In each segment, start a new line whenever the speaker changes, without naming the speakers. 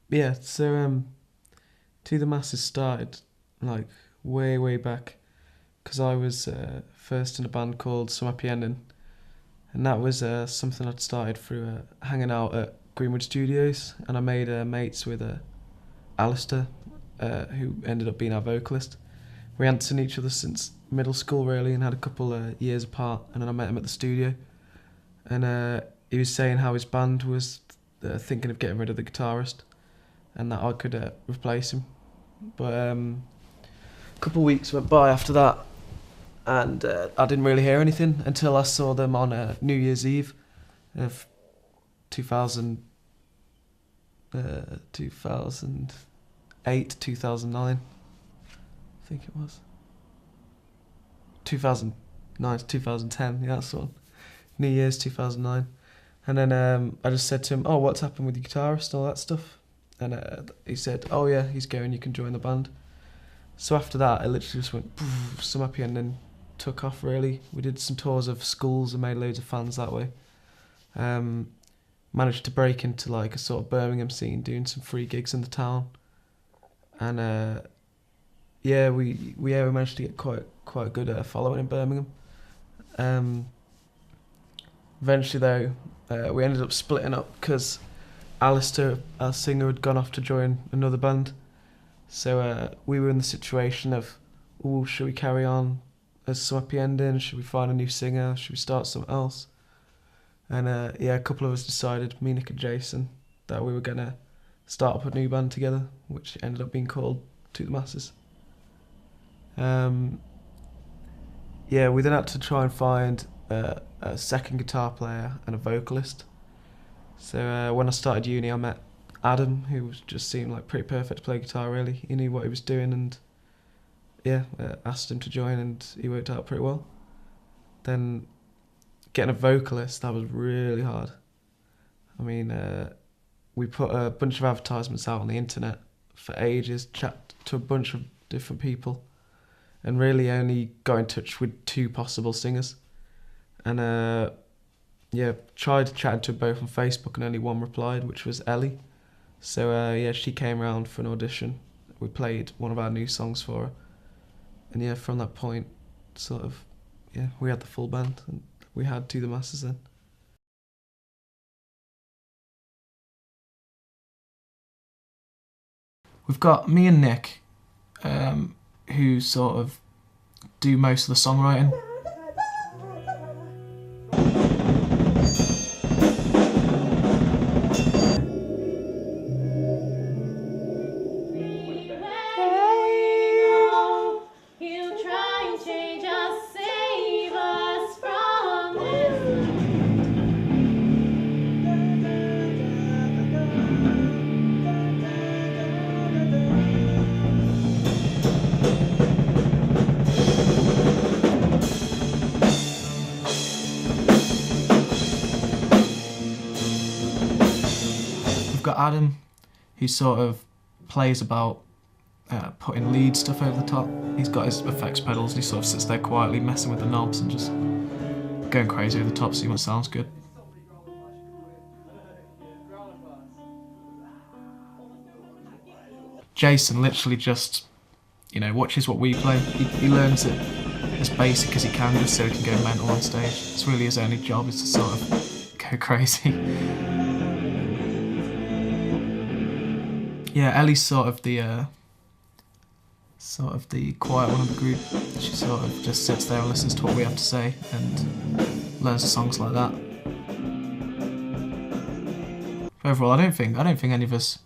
Yeah, so To the Masses started like way back because I was first in a band called Some Happy Ending, and that was something I'd started through hanging out at Greenwood Studios, and I made mates with Alistair, who ended up being our vocalist. We hadn't seen each other since middle school really, and had a couple years apart, and then I met him at the studio, and he was saying how his band was thinking of getting rid of the guitarist, and that I could replace him. But a couple of weeks went by after that, and I didn't really hear anything until I saw them on New Year's Eve of 2000, 2008, 2009, I think it was. 2009 to 2010, yeah, that's the one. New Year's 2009. And then I just said to him, oh, what's happened with your guitarist and all that stuff? And he said, oh yeah, he's going, you can join the band. So after that, I literally just went, poof, Some Happy Ending took off really. We did some tours of schools and made loads of fans that way. Managed to break into like a sort of Birmingham scene, doing some free gigs in the town. And yeah, we managed to get quite a good following in Birmingham. Eventually though, we ended up splitting up because Alistair, our singer, had gone off to join another band. So we were in the situation of, oh, should we carry on as Some Happy Ending? Should we find a new singer? Should we start something else? And yeah, a couple of us decided, me, Nick and Jason, that we were going to start up a new band together, which ended up being called To The Masses. Yeah, we then had to try and find a second guitar player and a vocalist. So when I started uni, I met Adam, who just seemed like pretty perfect to play guitar really. He knew what he was doing, and yeah, asked him to join, and he worked out pretty well. Then getting a vocalist, that was really hard. I mean, we put a bunch of advertisements out on the internet for ages, chat to a bunch of different people, and really only got in touch with two possible singers. And yeah, tried chatting to both on Facebook, and only one replied, which was Ellie. So yeah, she came round for an audition. We played one of our new songs for her, and yeah, from that point, sort of, yeah, we had the full band, and we had To The Masses then. We've got me and Nick, who sort of do most of the songwriting. We've got Adam, who sort of plays about putting lead stuff over the top. He's got his effects pedals, and he sort of sits there quietly messing with the knobs and just going crazy over the top, see what sounds good. Jason literally just, watches what we play. He learns it as basic as he can, just so he can go mental on stage. It's really his only job, is to sort of go crazy. Yeah, Ellie's sort of the quiet one of the group. She sort of just sits there and listens to what we have to say and learns the songs like that. Overall, I don't think any of us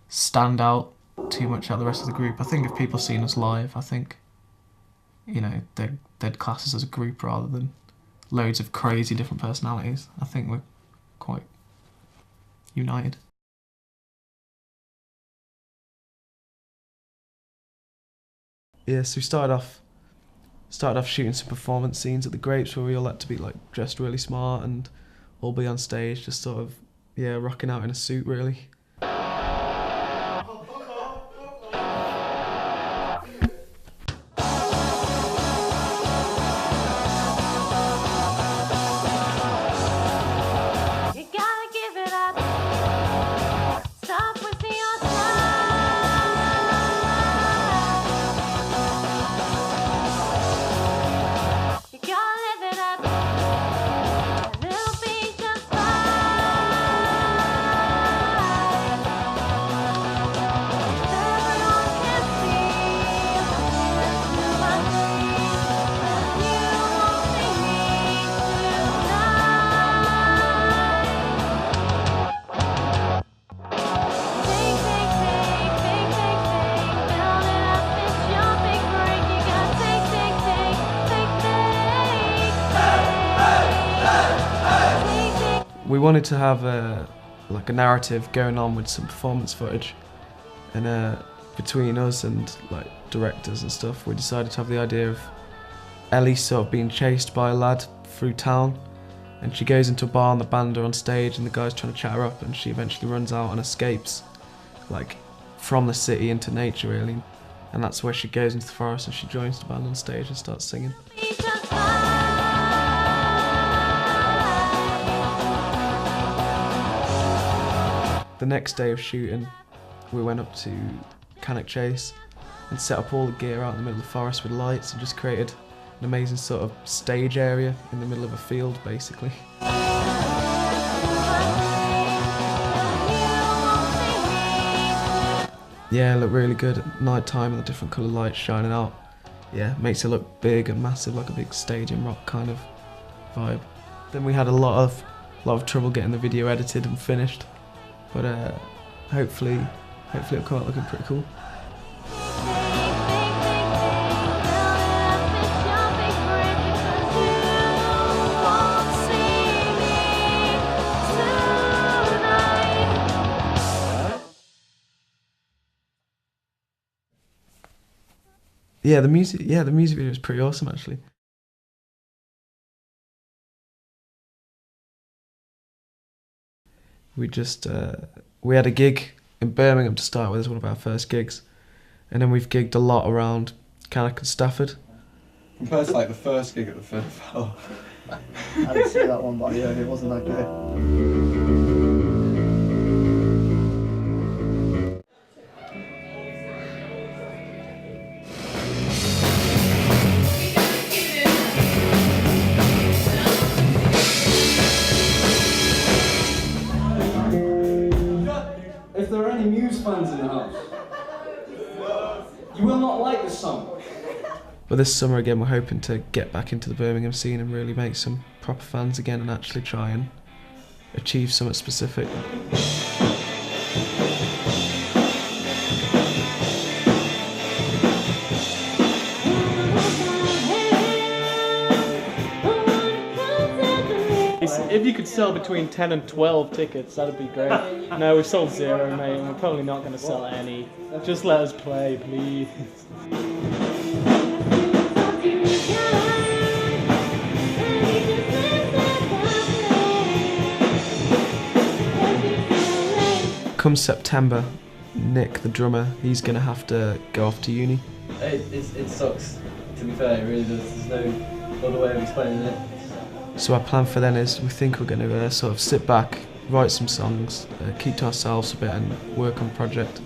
stand out too much out of the rest of the group. I think if people seen us live, I think, they'd class us as a group rather than loads of crazy different personalities. I think we're quite united. Yeah, so we started off shooting some performance scenes at the Grapes, where we all had to be like dressed really smart and all be on stage, just sort of, yeah, rocking out in a suit really.
You gotta give it up. Stop wasting your
we wanted to have like a narrative going on with some performance footage, and between us and like directors and stuff, we decided to have the idea of Ellie sort of being chased by a lad through town, and she goes into a bar and the band are on stage and the guy's trying to chat her up, and she eventually runs out and escapes like from the city into nature really, and that's where she goes into the forest and she joins the band on stage and starts singing. The next day of shooting, we went up to Cannock Chase and set up all the gear out in the middle of the forest with lights and just created an amazing sort of stage area in the middle of a field, basically. Yeah, it looked really good at night time and the different coloured lights shining out. Yeah, makes it look big and massive, like a big stadium rock kind of vibe. Then we had a lot of trouble getting the video edited and finished, but hopefully it'll come out looking pretty cool. Yeah, the music video was pretty awesome actually. We had a gig in Birmingham to start with as one of our first gigs, and then we've gigged a lot around Cannock and Stafford.
Compared to like the first gig at the festival.
I didn't see that one, but yeah, it wasn't that good.
If there are any Muse fans in the house, you will not like this song.
But this summer again, we're hoping to get back into the Birmingham scene and really make some proper fans again and actually try and achieve something specific.
If you could sell between 10 and 12 tickets, that'd be great. No, we've sold 0, mate, and we're probably not going to sell any. Just let us play, please.
Come September, Nick, the drummer, he's going to have to go off to uni.
It sucks, to be fair, it really does. There's no other way of explaining it.
So our plan for then is we think we're going to sort of sit back, write some songs, keep to ourselves a bit and work on a project.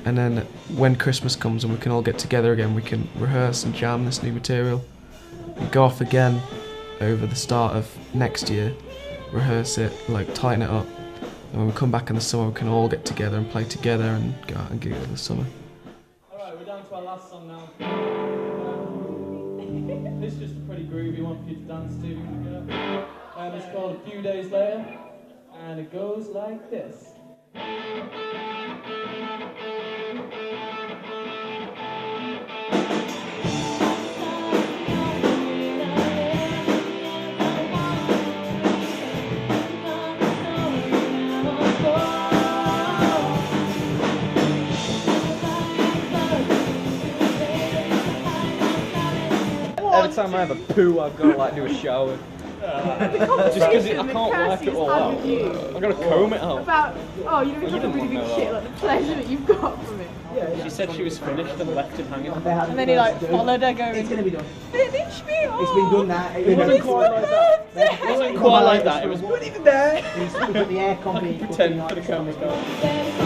And then when Christmas comes and we can all get together again, we can rehearse and jam this new material. We go off again over the start of next year, rehearse it, like tighten it up. And when we come back in the summer, we can all get together and play together and go out and gig over the summer.
Alright, we're down to our last song now. This is just a pretty groovy one for you to dance to. And it's called A Few Days Later, and it goes like this.
Every time I have a poo, I've got to like do a shower. Just because I can't work it all out. I've got to comb it out.
About, you don't really big shit, like the pleasure that you've got from it.
She said she was finished and left him hanging.
And then he like followed her going,
It's going to be done.
finish me off!
It's been done now.
It wasn't quite like that. It wasn't quite like that. It was
not even there. He's put the air company.
pretend for the camera guy.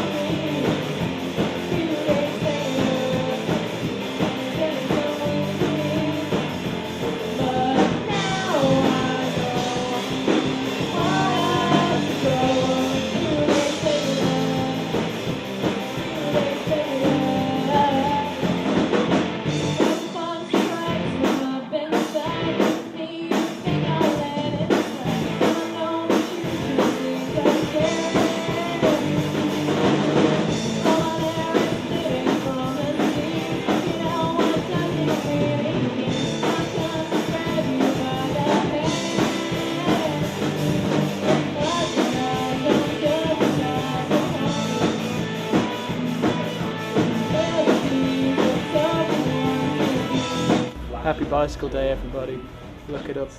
Happy Bicycle Day, everybody. Look it up.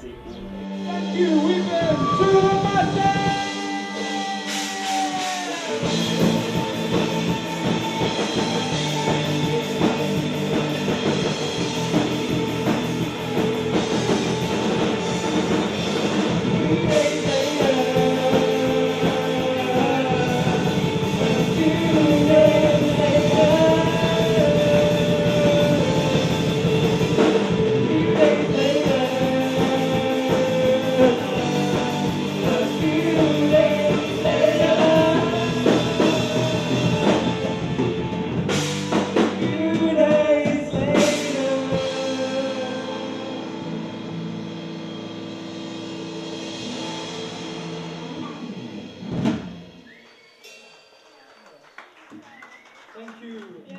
Thank you.